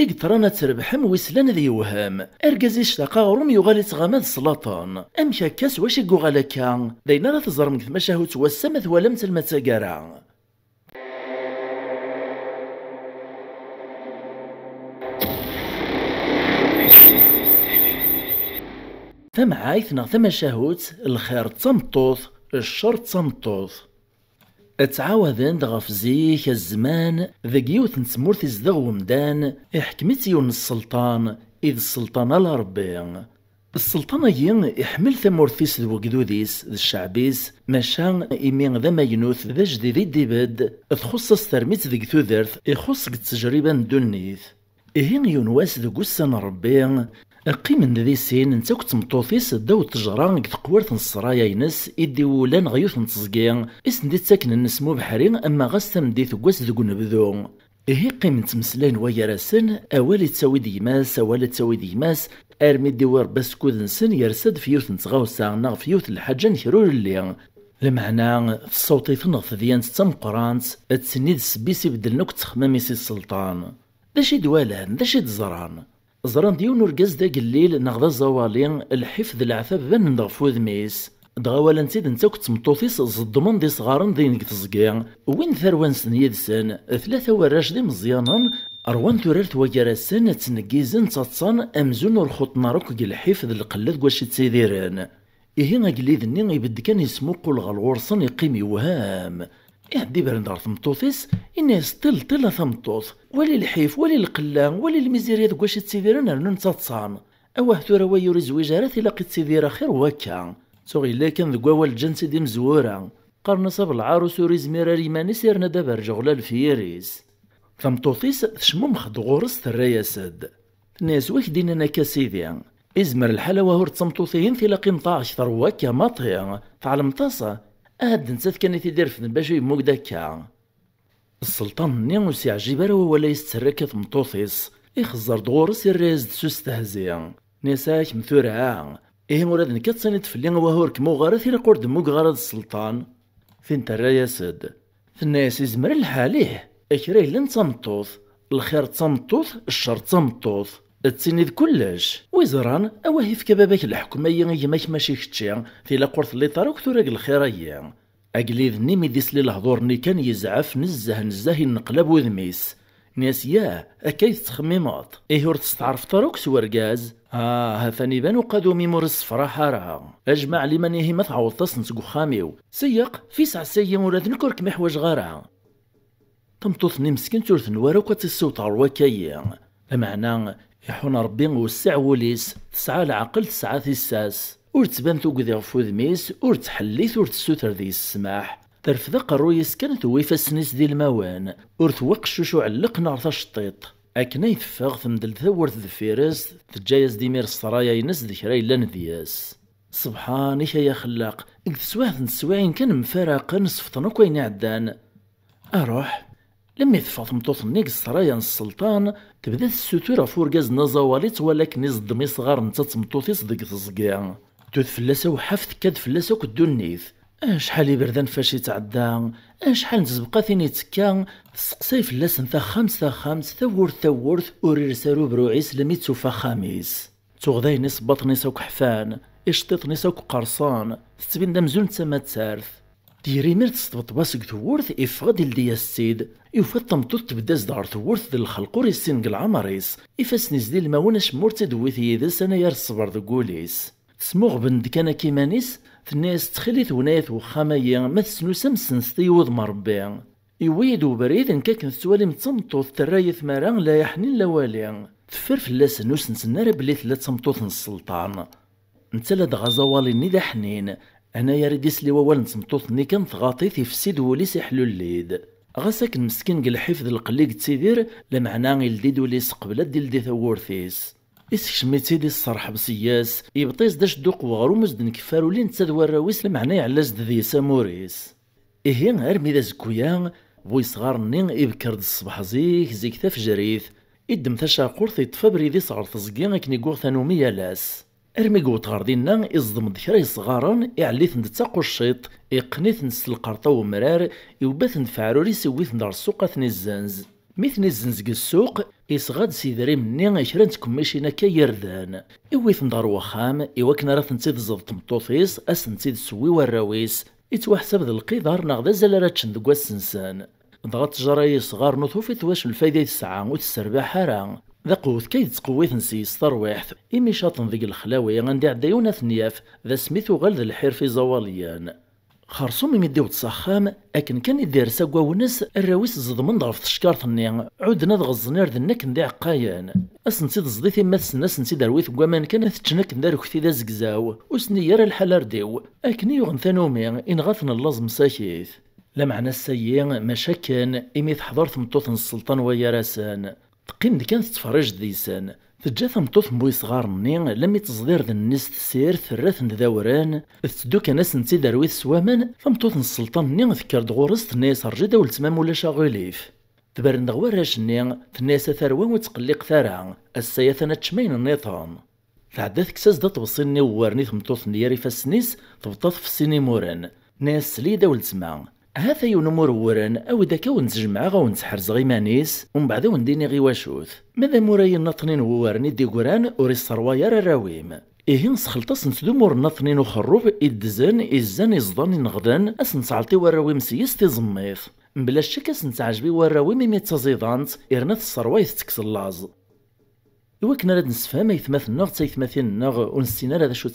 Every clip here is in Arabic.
إقترانا تربحم ويسلان ذي وهام أرجز يشتاق غروم يغالي تغامد سلاطان أمشا كاس واش يقوغالا كان داينا لا تزرم كتماشا توسمت ولم تلمتاقارا. ثم عايثنا ثم شهوت الخير تمطوط الشر تمطوط. اتعاوذن غف زيك الزمان ذاك يوث نتمورث يزدغ ومدان يحكمت يون السلطان إذ السلطان لربي. السلطان يحمل ثمورثيس ذو قدوديس ذا الشعبيس ماشا إمين ذا ما ينوث ذا جديد الدبد تخصص ترميت ذيك ثوذرث يخص تجربة دونيث. إهين يونواس ذو قسان ربي أقيم من ذي سين نتا كتمطوطيس داو تجران تقوارث الصرايا ينس إدي ولان غيوث نتزقين إسن دي تاكن النسمو بحرين أما غاستم دي ثقواس ذو نبذو. إهي قيم تمسلين ويا راسن أوالي تساوي ديماس أوالي تساوي ديماس أرمي ديوار بسكوذ نسن يرسد فيوث نتغاوسا ناغ فيوث الحاجة نكرور اللي المعنى في الصوتي ثنغ ديان تمقرانت تسنيد سبيسي بدلنوك تخماميسي السلطان داشي دوالان داشي تزران زران ديون ورقاز دا قليل نغضا الزوالين الحفظ العثاب بان نضغفو ذميس دغاوالا نتيد نتاك تمطوطيس الضمان دي صغارن دينك تزقيا وين ثروان سن يدسن ثلاثة وراش دي مزيانا أروان تورارت وجراسن تنقيزن تاتصان أمزون ورخوط ناروك الحفظ القلد قواش تسيديران إهين أقليد ني يبد كان يسموقو الغالورصن يقيم يوهام يعدي برندار ثمطوطيس إني ستيل طيلة ثمطوط ولي الحيف ولي القلان ولي الميزيريا دقواش تسيديران أرنون تاتصان أواه تورا ويوري زويجارات إلا قد تسيديرا خير وكا صغي إلا كان ذقوا الجنس دي مزورا قرن صاب العروس وريز ميرا ريماني سيرنا دابا رجغلا الفيريز ثمطوطيس تشمم خد غورس ترايا سد الناس واك دينا كاسيديا إزمر الحالة وهور تمطوطيين في لاقي مطاع أكثر وكا ماطيا تعلم طاسة أهد نسات كان يدير في باش يموك داكا. السلطان نيوس يعجب راه ولا يسترك ثمطوطيس يخزر دغورس الراز تستهزيا نساك مثورها إيه مراد نكتصني تفلين وهور كموغارة ثيرا قرد موك غارد السلطان فين ترايا سد في الناس يزمر الحاليه أكريه لن تمطوط الخير تمطوط الشر تمطوط تسيني كلش ويزران أواهي في كبابك الحكومة يماك ماشي كتشي في لاقورث اللي طاروك ثوراق الخيرية أقليذ نيمي ديس لي الهضور كان يزعف نزه النقلب وذميس ناس ياه أكيد تخميمات إيه ور تستعرف طاروك سوارقاز هاثاني بانو قادو ميمور الصفرا حارها أجمع لمن يهي ما تعوض تصنسقو خاميو سيق في سعسية مراد نكرك محواج غارها تمطوثني مسكين تورث نواروك تسوط عرواكايا بمعنى يحون ربي وسع وليس تسعى العقل تسعى ثيساس ور تبان توقذي غفو ذميس ور تحليث ور تسوتر ذي السماح ترفض قرويس كانت ويفا سنيس دي الموان ور توق شوشو علق نار تشطيط أكنا يتفاغ ثمدل ثورث ذفيرس تجايز ديمير الصرايا ينس ذكري لان ذياس سبحانك يا خلاق إذ سواث نسواعين كان مفارقا نصفتنا كوين عدان أروح لما يثفى ثمطوط نيك الصرايا السلطان تبدا السوتورة فورقاز نزواليت ولكن يصدمي صغار نتا تمطوطيس ذيك تزقيا توث فلاسة وحفت كاد فلاسة كدونيث شحال يبردان فاش يتعدى شحال نتزبقا ثين يتكا تسقساي فلاس نتا خامس ثورث ورير سارو بروعيس لمي تسوفا خاميس تغذاي نيس بطني سوك حفان اشتيطني سوك قرصان تتبين دمزون تما تسارث ديري مير تستبط باسك ثورث إفغاد الديا السيد يوفا الطمطوط تبدا زدار ثورث ذي الخلقور يسين العمريس إفاسنيز دي الماوناش مورتي دويث يدس أنا يار الصبر ذقوليس سموغ بند كان كيمانيس الناس تخلي ثونايث وخامية ما تسنوسم سنستي وض مربي يويد وبريد ان كاك نتوالي متمطوط ترايث مران لا يحنين لا والي تفر فلاس نوس نسنار بلي ثلاث تمطوط السلطان نتلا دغزوالي ني ذا حنين انا يا ريديس لي ووال نتمطوط ني كان تغاطيث في سيد وليس يحلو الليد غاساك المسكين قال حفظ القليق تسيدير لمعنى الديد وليس قبل ديال دي ثورثيس إسكشميتي دي الصرح بسياس يبطيس داش دوق وغرومز دن كفارو لين تسادوا الراويس لمعنى يعلاز دي ساموريس إهين أرمي ذا زكويا بوي صغار نين إبكرد الصباح زيك تفجريث إدم تشاقورث يطفى بريدي صغار تزقيا أكني قوغ ثانومية لاس أرمي قوت غاردينا إصدم دكراي صغارا إعليث ندتاقو الشيط إقنيث نسل القرطة ومرار يوباث نفعروري سويث ندار السوق ثني الزنز مثل الزنزق السوق يصغاد سيدري مني كرا تكميشينا كيردان إويث ندار وخام إواكن راه تنتيد زض تمطوطيس أس تنتيد سوي وراويس يتوحسب ذا القدر ناغدا زالارا تشندقوا السنسان ضغط جراي صغار نوثوفيت واش الفايدة الساعة وتسربح راه ذا قوث كي تقويث نسيس ترويحت إمي شاطن ذيك الخلاوي غندي عدايونا ثنياف ذا سميثو غال ذا الحير في زواليان خرصوم يمديو تصخام أكن كان يدير ساقوا ونس الراويس زضمن ضعف تشكارثني عودنا ضغزنير ذنك ندي عقايان أسنتي زديتي ماس الناس نسي دارويث قوامان كان تشنك ندارو كثي ذا زقزاو وسنيار الحلار ديو أكني يغن ثانومي إن غاثن اللازم ساكيث لا معنى السيئ مشاكن إمي تحضر ثمطوث السلطان ويا راسان تقيم دي كانت تفرج ديسان تجا ثمطوث مبوي صغار مني لم يتصدر ذا الناس تسير ثراث دوران تسدو كناس نتي دارويث سوامان ثمطوث السلطان ني ذكر دغورس تناس رجدا ولتمام ولا شاغوليف تبارن دغوراش ني تناس ثروان وتقلق ثرا السياثنا تشمين النظام تعدات كساس دا توصلني وورني ثمطوث نياري فاسنيس تبطاث في السيني مورن ناس سليدا ولتما هذا يونمور ورن او داكا ونتجمع ونتحرز غيمانيس ومن بعد ونديني غي واشوث ماذا موراي النطنين ورني ديقران وري الصروايا الراويم إيه سخلطاس نتدو مور النطنين وخروب إدزان إزان إزضان نغدان أس نتعلطي وراويم سيس تزميث بلا شك أس نتعجبي وراويم ميتازيضانت إرناث الصروايث تكس اللاز إواكنا راد نسفهم يثماثنا تيثماثينا ونسينا هذا شو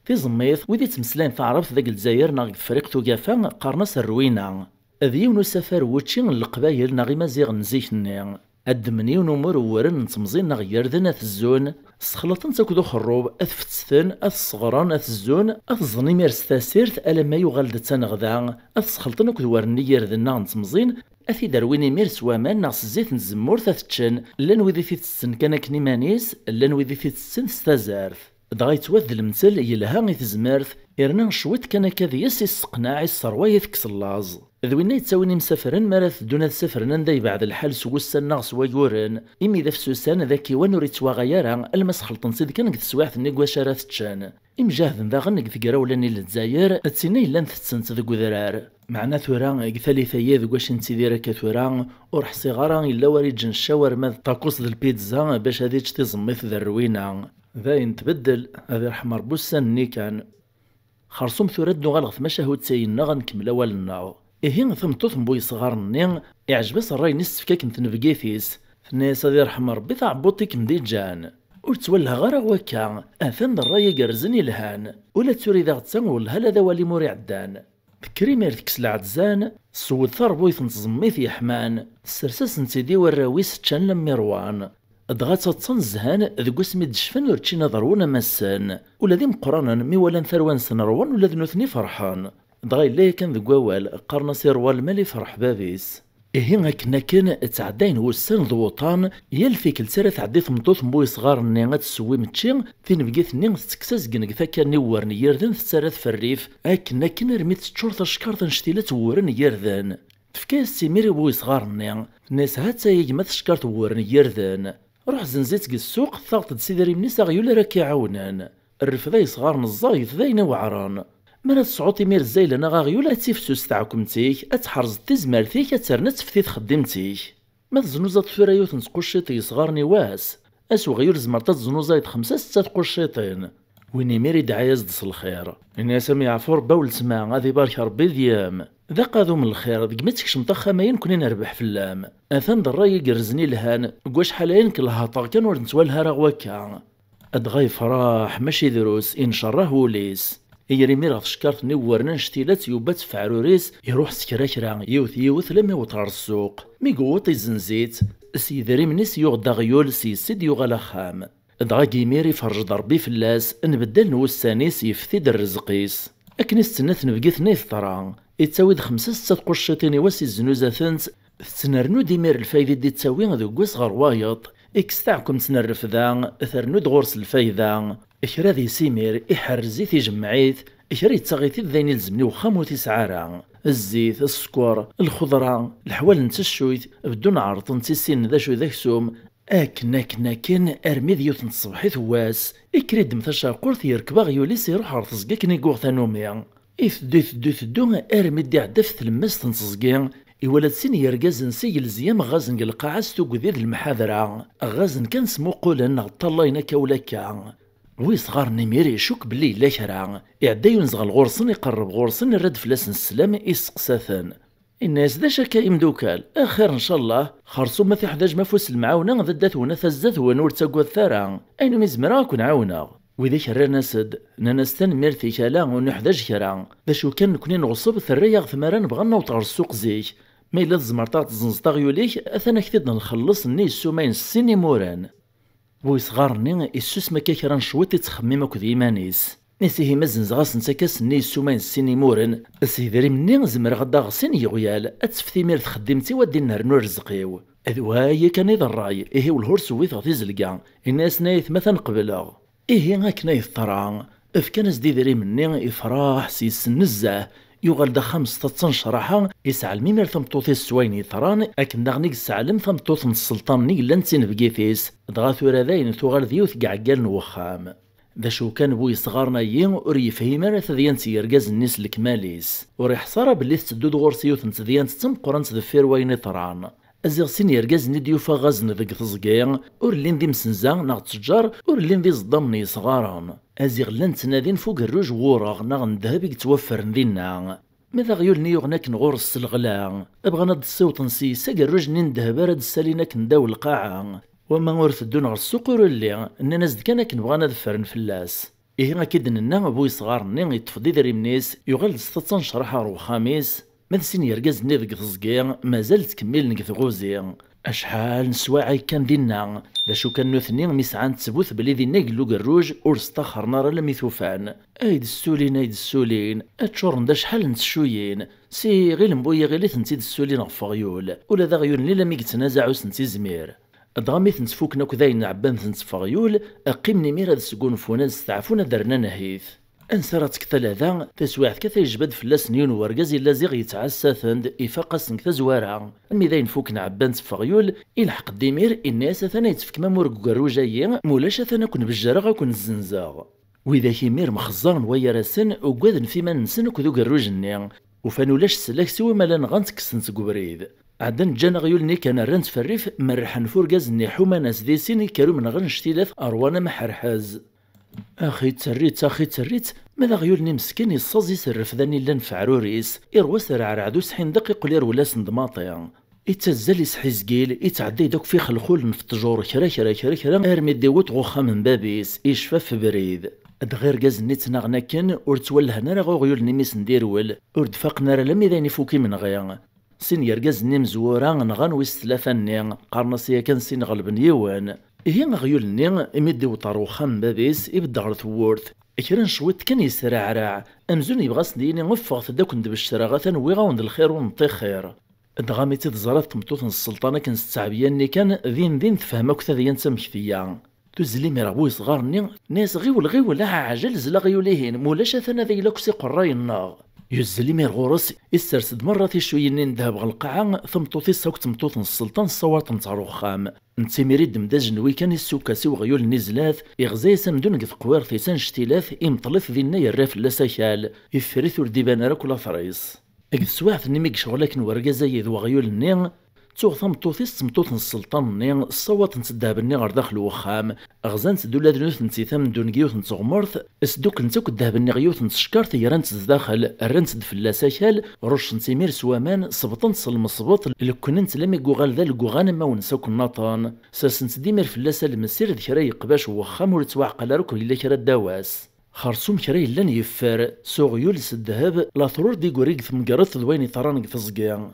تيزميث ويدي تمسلان تعرف ذاك الجزائر ناغ فريق توقافا قارناس الروينة أذي ونسافر وتشي القبايل ناغي مازيغ نزيكني أدمني ونمر ورن نتمزين ناغ يردن الزون سخلطن تاكدو خروب أثفتثن الصغران الزون أثظني ميرس تاسيرت ألا ما يغالد تنغذا أثسخلطن أكد ورني يردنا نتمزين أثي دارويني ميرس وامان ناقص الزيت نزمور تاتشن لان ويدي تتسن كان كنيمانيس لان ويدي تتسن ستازارث دغا يتوذ المثل يلها غي تزمارث إرنا شويت كان كذي يسقناعي الصروايث كسلاز ذوينا يتساويني مسافرن مارث دون سفرنا ذي بعد الحال سوسا ناقص ويورن إمي ذا فسوسان ذاكي ونوريت وغيارا المس خلطن سيد كان كتسواحث نيكوا شارات تشان إمجاهد ذا غنك ذكرا ولاني للجزائر تسيني لان تتسنت ذكو ذرار معنا ثورا ثالثية ذو واش نتيديرا كثورا ورح صغارا إلا وريد جن الشاورما طاكوس ذا البيتزا باش هذي تزميث ذا الروينة ذا ينتبدل هذا رح مربوسا نيكان خرصوم ثورات دو غالغ مشاهد سينا غنكمل أولنا إيه ثمطوث مبوي صغار نين يعجبس الراي نس فكاك نتنفقيثيس الناس هذي رحم ربي تعبوطيك مدي جان ورتولها غير وكا أثن الراي قرزني لهان ولا توري ذا غتسان والهلا ذا والي موري عدان بكري ميرتكس العدزان سود ثربوي تنتزميث يحمان السرساس نتيدي وراويس تشان لميروان دغات تنزهان ذو اسمي دشفن ورتشينا ضرونا مسان ولا ذي مقرانا مي ولا ثروان سنروان ولا ذنوثني فرحان دغا إلا كان ذو قوال قرنا سيروال مالي فرح بابيس إيه هكنا كان تعداين وسان ضوطان يلفيك لسارة تعدي ثمطوث مبوي صغار ني غتسوي متشي فين بقيت ني تكساس كنك ذاك نورني يردن تسارات في الريف هكنا كان رميت تشورت شكارت نشتيلات ورن يردن تفكاس سيميري بوي صغار ني الناس هات يجمع تشكارت ورن يردن روح زنزيت السوق ثاغت سيدري منيس غيولا راك يعاونان الرفضاي صغار نزايف ذاين وعران مالا تصعوطي مير الزايلة ناغا غيولا تيفسوس تاعكمتيك اتحرز تزمارتيك اترنا تفتيت خدمتيك ما تزنوزات فرايوت نتقشيطي صغارني واس اسو غيول زمرتات زنوزايت 5-6 تقشيطين ويني ميري دعايا زدس الخير الناس يعفور باول سماع غادي بارك ربي ديام ذا قاذو من الخير دقمتك شمطخة ما يمكن نربح في اللام اثان الراي قرزني لهان قواش حالين كلها كان ورد نتوالها رغوكا ادغاي فراح ماشي دروس ان شره وليس يري ميرا شكارت نورنا نشتيلات يوبات فعروريس يروح سكراكرا يوث لما يوطر السوق ميقوطي زنزيت سيدري منيس يغدا غيول سيد يغالا خام دغا كيميري فرج ضربي فلاس نبدل نوسانيس يفتيد الرزقيس اكني ستنات نبقيت نيث طرا يتساويد 5-6 قشتين واسي الزنوزة ثنت تنرنو ديمير الفايدة دي تساوي ذو قوس غروايط اكس تاعكم تنرف ذا ثرنو دغورس الفايدة إكرا ذي سيمير إحرزي تيجمعيث إكرا يتساغيثي ذاين يلزمني وخامو تيسعارا الزيت السكر الخضرة الحوال نتشويت بدون عرض نتسين ذا شو ذاك سوم أكنا كان أرمي ذيوت نتصبحي ثواس إكريد مثاشا قرث يركبا غيوليس يروح عرض كني قوغ ثانوميا إثدو أرمي دي عدف تلمس تنصزقيا إولاد سين يرقز نسيل زيام غازن القاعة ستوقذيذ المحاذرة غازن كان سمو قولن طلينا كولكا ويصغر نمير يشوك بلي لا كرا يعدا ينزغ الغرصن يقرب غرصن الرد فلاسن السلام يسقساثن الناس ذا شكا إمدوكال أخير إن شاء الله خرصو ما تحتاج مفوس المعاونة ضدات ونفزت ونور تقوى الثرى أين مزمرا كون عاونا وإذا كرا سد ناس تنمير في كلا ونحتاج كرا ذا شو كان نكوني نغصب ثريا ثمارا بغنا وطغر السوق زيك ما إلا زمرطات زنزطاغ يوليك أثنا كثيرنا نخلص النيس سومين السيني موران ويصغرني السوس ما كيكرا نشويت يتخمم اكو ديمانيس نسيه مزن زغاس نساكاس ني سومين السيني مورن السيدري مني زمر غدا غسين يغيال اتفتي مير تخدمتي ودي نهرنو رزقيو اذواي كان إذا الراي إيه والهرس ويث غتي زلقا الناس نايث مثلا قبلا إيه هاك يثطرا افكان زديدري مني افراح سيس نزاه يغال دا 15 شراحة يسعى الميمير ثمطوثي السويني ثران اكن داغنيك السعلم ثمطوث من السلطان ني لانتين بقيثيس دغا ثورا ذاين ثوغال ذيوث قعقال نوخام ذا شو كان بوي صغارنا يين وري فهيمان ثديان تيرقاز الناس الكماليس وريح صارا باللي تسدود غورسيوث تديان تتم قران تذفير وين ثران ازيغ سين يرقاز نديو فغازن ذيك تزقيا ور لين دي مسنزا ناغ تجار ور لين دي صدامني صغاران ازيغ لان تنادين فوق الروج وراغ ناغ ندهب يتوفر ندينا ماذا غيولني يغناك نغورس الغلا ابغانا الصوت نسي ساق الروج ندهب راد الساليناك نداو القاعة وما غورث الدون غير السوق اللي اننا زد كان كنبغانا ذفرن فلاس إيه أكيد إننا بوي صغارني يتفضي ذري منيس يغال 16 شرحة رو خامس ماذا سين يرقاز ني ذيك تزقيا مازال تكمل نك غوزي أشحال نسواعي كان دينا ذا شو كان نوثني ميسعان تثبوت بلي ذي ناقلو قروج ور استخرنا راه ميثوفان ايد السولين اتشورن دا شحال نتشويين سي غير مبويا غير تنتي السولين غفغيول ولا ذا غيول لي لم يتنازعوا سنتي زمير دغامي تنتفوكنا كذاين عبان تنتفغيول اقيمني مير هاد السكون فونا استعفونا درنا نهيث انسراتك ثلاثة تسواعث كثا يجبد فلاس نيون ورقاز إلا زيغ يتعسى ثند إفاقس نكتا زوارع أمي ذاين فوكنا عبان تفغيول إلحق الدمير الناس ثنا يتفك مامور قروجايا مولاش ثنا كون بالجرغة كون الزنزاغ وإذا كيمير مخزان ويا راسن وقاذن فيما نسن كذو قروجني وفانولاش سلاك سوا مالا غانت كسنت قبريد عدن جانا غيولني كان رانت في الريف مرحن فورقاز ني حوما ناس دي سيني كارو من غن شتيلاث أروانا محرحاز أخي تسريت ماذا غيولني مسكين يصازي سرف ذاني لان فعروريس إرواس رعرعدو سحين دقيق لير ولا سندماطي يتزال يسحي زقيل يتعدي دوك في خلخول نفتجور كرا ارمي ديوت غوخا من بابيس يشفاف بريد ادغير غاز نيت ناغنا كان ورتولهنا راه غيولني ميس نديرول وردفاقنا راه لم يذاني فوكي من غيا سين يرقاز ني مزورا نغان ويس ثلاثة ني قارناسيا كان سين غلب نيوان هي غيولني اميدي وطارو خام بابيس يبدا غير ثورث كرا شويت كان يسرعرع امزون يبغى سديني غفغت داك ندب الشراغه نويغا وند الخير ونطي خير دغامي تزرات تمطوط السلطانه كان ستعبياني كان ذين تفهمك ثديان تمكثيا تزلي ميرابوي صغارني ناس غيول عجل زلا غيوليهن مولاش ثنا ذي لكسي قراي النار يزلي مير غورس يسترسد مرة في شوية ندهب غالقاعة ثمطوطي السوق تمطوط السلطان الصوات نتاع خام نتيميري دمداج نوي كان السوكاسي وغيول النزلاث يغزي سمدون قف قوار ثيسان شتيلاث يمطلف ذي الناي الراف لساكال يفرث ورديبان راك ولا فريس اك سواعث نميك شغلك نورقا ذو غيول النير توغ ثمطوطيس تمطوط السلطان النير الصوات نتدهب النير غير داخل وخام غزان تدولا دنوث نتيثام دون قيوث نتغمرث اسدوك نتوك الدهب النير غيوث نتشكر ثيران تداخل الرنت دفلا ساكال رش نتيمير سوامان صبطن المصبط لكن انت لم يقوغال ذا القوغان ما ونساوك الناطان ساسنت ديمير فلاسا المسير ذكرا يقباش وخام ورتواعقل روك إلا كرا الدواس خرصوم كراي لان يفار سوغيول الذهب لا ثرور دي غوريك ثمقرث ذويني ثرانك تزقيا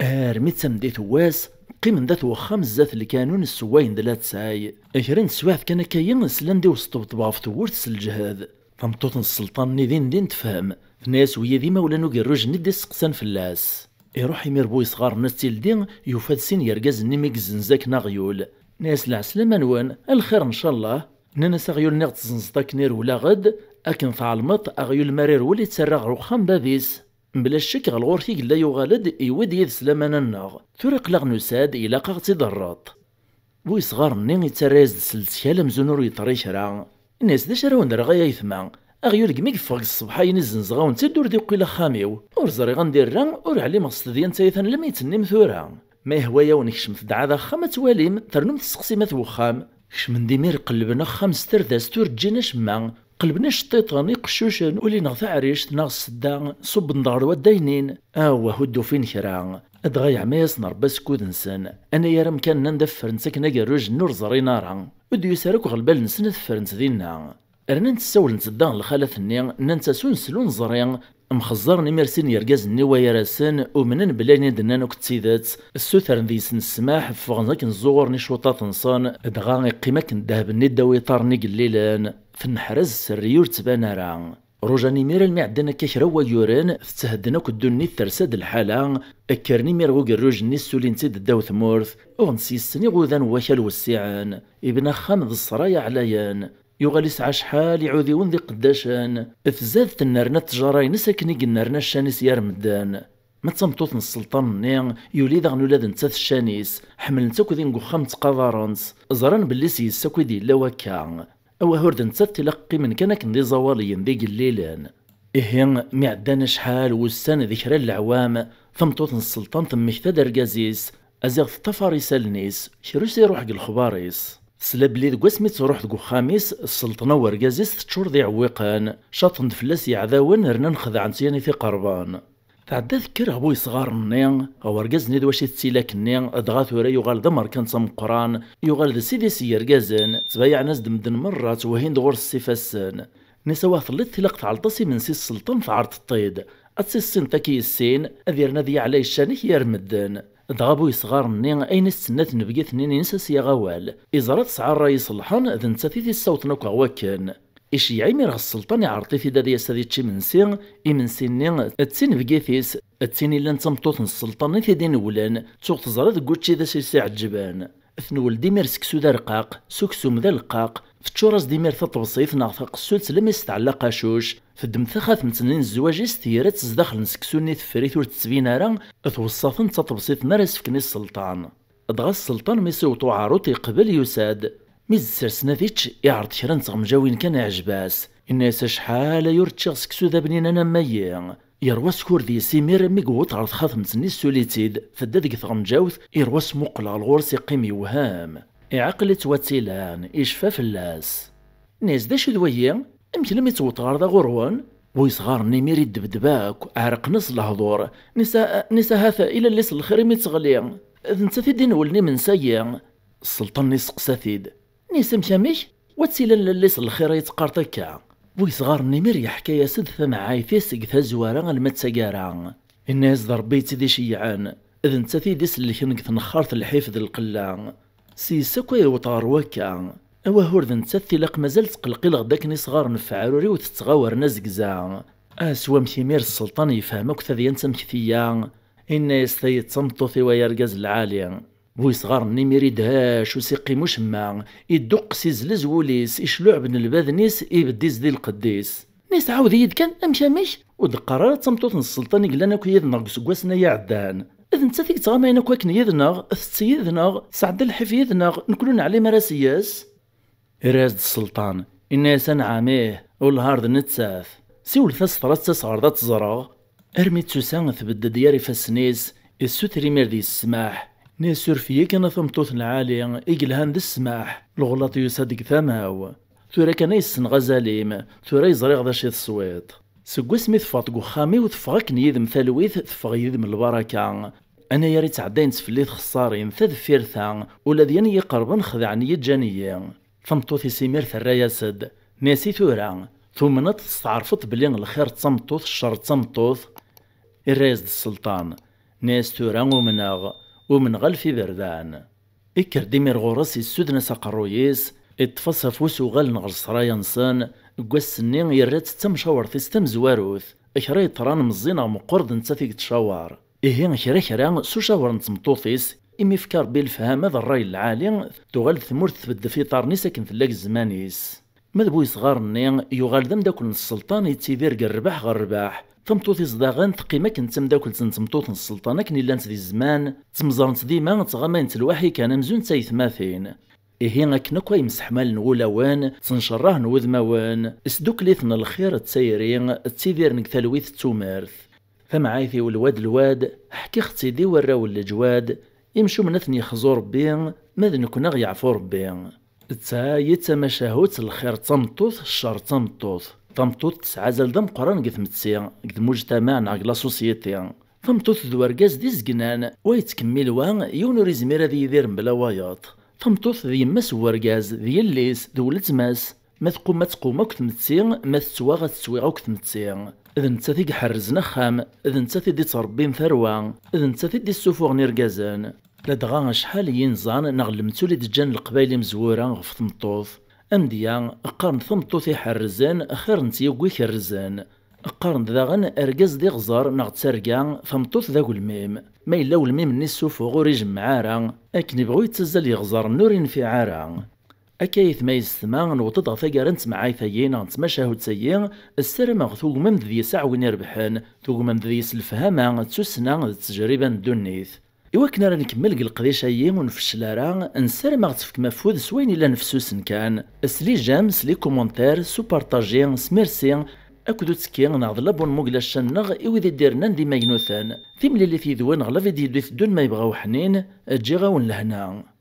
ارميت سمدي ثواس قيم ذات وخام الزات اللي كانون السواين دلات ساي اكرين سواث كان كاين سلاندي وسطبطبا في تورث الجهاد فمطوط السلطان دين تفهم ناس ويا ديما ولا نوكي الرجل ندي سقسان فلاس يروح يمير بوي صغار ناس تيلدين يوفاد سين يرقاز نيميك زنزاك ناغيول ناس العسلامة نوان الخير ان شاء الله ناس اغيول نيغ تزنزطاك نير ولا غد اكن ثعلمط اغيول مرير ولي تسرع روخام بابيس بلا الشك غالغور كي قلا يغالد يود يد سلامانا الناغ ثورق لاغ نساد إلا قاغ تيضرط بوي صغار ني يتراز سلسكال مزونور يطري شرا الناس دا شراون در غايا يثما اغيور كمي يفغ الصبحاين الزنزغاون تيدور دي وقيلا خاميو ور زري غندير راه ور علي مقصد ديال نتايثان لم يتني مثورا ما هوايا ونكشم في دعاء خا تواليم ترنم تسقسي ما توخام كش من ديمير قلبنا خمس ترداس تور تجينا شما قلبنا شطيطان يقشوشن ولي نغ عريش نغ السدا صب نضار وداينين هدو فين كرا ادغا عماس نربا سكود نسن انا يا رم كان ندفر نسكنا كروج نور زري نارا ودو يسارك غلبال نسن فرنت دينا رنا نتساول نتدا الخالثني ننسى سلون زريان مخزرني مرسين يرقاز النوايا راسن ومنن بلاني دنا نوك تسيدات السوثر نديس السماح فغنزاك نزور نشوطات نصان دغا قيمة كندهب الندى ويطارني قليلان في النحرز سريور تبانا راه روجاني مير المعدن كيكرا يوران تهدنا كدوني ثرساد الحالة اكرني مير وقروج ني السولين تيد داو ثمورث وغنسيسني غوذان وكال والسيعان ابن خامد الصرايا عليان يغالي سعى شحال يعوذيون ذي قداشان افزاد النارنا التجارين نساكني قنارنا الشانيس يا رمدان ما تمطوط السلطان نيان يولي ذا غنولاد نتاث الشانيس حمل نتاكو ذي نقخام تقاضارنس زران باللي سيساكو دي لا وكا او هورد نتاث تلقي من كان كندي زواليين ذي قليلان إهين معدانا شحال وسان ذكرى العوام ثمطوط السلطان ثم اكتدى رقازيس ازيغ الطفاري سالنيس شروسي روح الخباريس سلاب لي دقوا سميت روح دقو خاميس السلطنة ورقازيس تشور ذي عويقان شاطن فلاس يعذاون رنا نخذ عن سياني في قربان تعدى ذكر ابوي صغار النيان او رقازني دواشي تسيلاك النيان ادغا ثورا يغال دمر كان تمقران يغال ذا سيدي سي رقازان تبايع ناس دمدن مرات وهين دغور السيفاسان نسوا ثلث تلقت على الطاسي من سي السلطان في عرض الطيد اتسي السن تاكي السين اذيرنا ذي علي الشانيك يا رمدان دغابو يصغار النين اين السنات نبقي ثنين نساس يا غوال ازرات سعى الرئيس الحان ذن تثيث الصوت نوكا وكان إشيعي مير السلطان يعرطي في دادي يسادي تشي منسي إمنسي نين اتسين بقيثيس اتسين إلا نتمطوط السلطان ثيدين ولان تسوق تزرد قوتشي ذا سيساع الجبان ثنول ديمير سكسو ذا رقاق سكسو ذا القاق فتشوراس ديمير ثطبسيث ناغ السلس لم يستعلى قاشوش فدم ثخاث متنين الزواج استيرات تزدخل نسكسوني ثفريث ورتسبين راه توصفن تطبسيث مارس فكني السلطان دغا السلطان ميسوطو عاروت يقبل يساد ميز سرسنا ذيتش يعرض كرا نتغمجاوين كان عجباس الناس شحال يورتشيغ سكسو ذا بنين انا ميا يروى سكور ذي سيمير ميقوط عرض خاث متني السوليتيد فدا ذيك ثغمجاوث يروى سموقلا الغورس يقيم يوهام عقل تواتيلان يشفى فلاس ناس داش ذويا يمكن لم يتوطغر ذا غروان ويصغار نيمير الدبدباك عرق نص الهضور نسا هذا الى اللي الخير متغلي انت ثيدين ولني من سيا السلطان نسقساثيد نيسا مشاميش واتسيلا اللي الخير يتقارطكا ويصغار نيمير يحكي يا سد ثم عايثيس قثا زوارا المتسقارا الناس ضربيت دي شيعان اذا انت ثيديس اللي كان تنخرت الحفظ القلان سيساكو يوطار وكا اوا هوردن تثلق مازال تقلقي لغداك ني صغار نفعاروري وتتغاور ناس قزا اسوا مشيمير السلطان يفهمك ثذي انت مكثيا ان يستي تصمتو في ويرقاز العالي بوي صغار نيميري دهاش وسيقي مشما يدق سيزلز وليس يشلوع بن الباذنيس يبديز دي القديس نيس عاود يد كان امشاميش ودقرارات تصمتو السلطان يقلانا كو يدنا قسقواسنا يا عدان إذا انت ثيك تغامينا كواكن يدنا ثتسي يدنا سعد الحف يدنا نكلون عليه مراسياس إراز السلطان الناس عاميه والهارد نتساث سيول ثاس ثلاثة صغارات زراغ ارمي تسوسان ثبد دياري فاسنيس السوتري ميردي السماح ناس سورفيه كان ثمطوث العالي إقلهان ذي السماح الغلاط يصدق ثماو ثورا كان يسن غزاليم ثورا يزريغ ذا شي الصويت سكو سميت فاطقو خامي وتفغاك نيذم ثالويث تفغ يذم البركة أنا يا ريت عداين تفليت خسارين تذفير ثان ولا دياني يقربن خذعني جانية ثمطوثي سيمير ثرايا سد ناسي ثورا ثم نط استعرفت بلي الخير تصمطوث الشر تصمطوث الرايز السلطان ناس ثورا ومن غلفي بردان إكر ديمير غورس السودنا ساقرويس اتفصى فوسو غال نغل صرايا نصان قواس النين يرات تمشاور تستم زواروث اكرا يطران مزينة مقرد نتاثيك تشاور إيه كرا سو شاور نتمطوثيس إمي فكار بالفهام هذا الراي العالي تغال ثمور تبدا في طارني ساكن ثلاك الزمانيس مذبوي صغار النين يغال دم داكل السلطان يتيذير الرباح غالرباح تمطوثي صداغان ثقيمة كنت تمداكل تمطوث السلطان كني لانت ذي الزمان تمزرنت ديما تغامين تلواحي كان مزون تايثماثين إيه أكن أكوا يمسح مال نغولوان تنشراه نوذماوان اسدوكليثنا الخير تسيرين تسيدير نكثالويث تسومارث. فمعايثي الواد حكي ختيدي وراو الجواد يمشو منثني خزور بين ماذا نكون يعفور بين. تسا يتسمى شهوت الخير تمطوث الشر تمطوث. تمطوث تسعازل دم قران قد متسيا قد مجتمع نعق لا سوسيتي. تمطوث ذو رقاز دي زقنان ويتكمل وان يونو ريزمير ذي يدير مبلا واياط. تمطوث ذي ماس ورقاز ذي الليس دولة ماس ما تقوم أو كتمتسي ما تسواغ تسويغ أو كتمتسي. إذا نتا تيق حرزنا خام إذا نتا تيدي تربين ثروة إذا نتا تيدي السفوغ نيرقازان لدغا شحال ينزان نغلمتو لي دجان القبايل مزورا غف تمطوث أمديا قارن ثمطوث يحرزان خير نتيوكو يكرزان قارن داغن أرقاز دي غزار نغ تسرقا ثمطوث ذاك الميم ما إلا والميم ني السفوغ وريجم معارا أكن يبغو يتزل يغزار نورين في عارا. أكايث ما يستمع نوطد غفاقارنت معاي ثيين نتما شاهد سيين السرما ثوغمم ذي ساع وين يربحن ثوغمم ذي سلفهاما تسوسنا التجربة ندونيث. إوا كنا راه نكمل القضية ونفشل راه نسرما غتفك مفوذ سوين إلا نفسوسن كان سلي جام سلي كومونتير سو بارطاجي سميرسي أكدو تسكين نعض لابون موغلا الشنغ إوا ذي ديرنا ديما ينوثان ثيم اللي في ذوان غلا فيديو دون ما يبغاو حنين تجي غاون لهنا.